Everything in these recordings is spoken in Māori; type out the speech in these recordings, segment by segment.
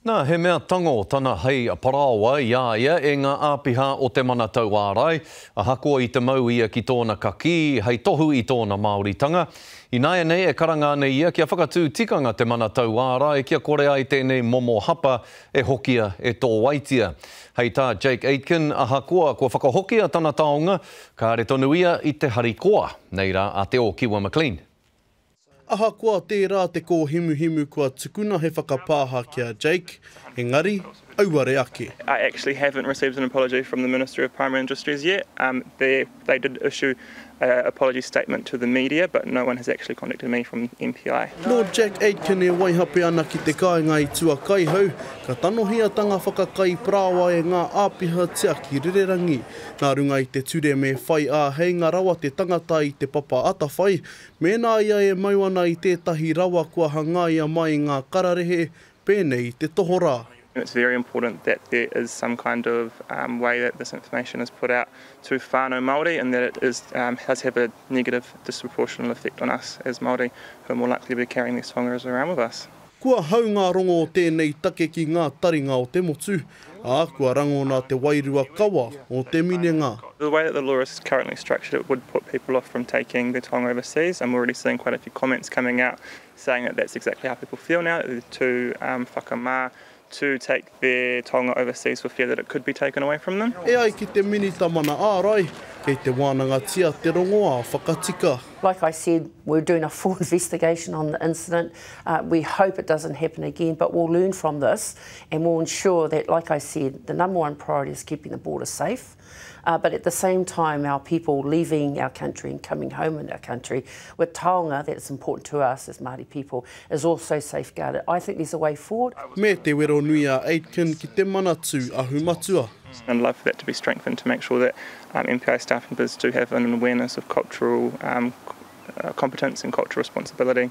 Nā, he mea tango tana hei a parawa ia e ngā āpiha o te mana tau ārai. A hakoa I te mau ia ki tōna kaki, hei tohu I tōna Māoritanga. I nāia nei e karanga nei ia kia whakatū tikanga te mana tau ārai, kia kore ai tēnei momo hapa e hokia e tō waitia. Hei tā Jake Aitken a hakoa kua whakahokia tana taonga, ka re tonu ia I te harikoa. Nei rā a te o Kiwa McLean. Aha kua tērā te kō himu kua tukuna he whakapāha kia Jake, engari, auare ake. I actually haven't received an apology from the Minister of Primary Industries yet. They did issue an apology statement to the media, but no one has actually contacted me from MPI. Lord Jack Aitken e waihape ana ki te kāinga I tuakai hau, ka tanohiatanga whakakai prawa e ngā āpiha tia ki rererangi. Nā runga I te ture me whai a hei ngā rawa te tangata I te papa ata whai, mēnā ia e mau ana I tētahi rawa kua hangaia mai ngā kararehe, pēnei te toho rā. It's very important that there is some kind of way that this information is put out to whānau Māori and that it is, has have a negative, disproportionate effect on us as Māori who are more likely to be carrying these tongaras around with us. Kua hau ngā rongo o tēnei take ki ngā taringa o te motu, a kua rango nā te wairua kawa o te minenga. The way that the law is currently structured, it would put people off from taking their tonga overseas, and we're already seeing quite a few comments coming out saying that that's exactly how people feel now, that they're too whakamā to take their tonga overseas for fear that it could be taken away from them. E ai ki te minita mana ārai, kei te wānanga tia te rongoa whakatika. Like I said, we're doing a full investigation on the incident. We hope it doesn't happen again, but we'll learn from this and we'll ensure that, like I said, the number one priority is keeping the border safe. But at the same time, our people leaving our country and coming home in our country with taonga that's important to us as Māori people is also safeguarded. I think there's a way forward. Me te wero nui a Aitken ki te manatu ahu matua. I'd love for that to be strengthened to make sure that MPI staff members do have an awareness of cultural competence and cultural responsibility.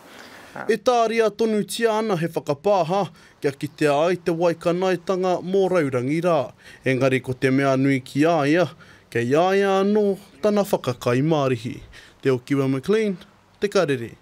E tāria tonu tia ana he whakapāha, kia kitea ai te waikanaitanga mō raurangi rā. Engari ko te mea nui ki aia, kei aia anō tana whakakai mārihi. Te o Kiwa McLean, te karere.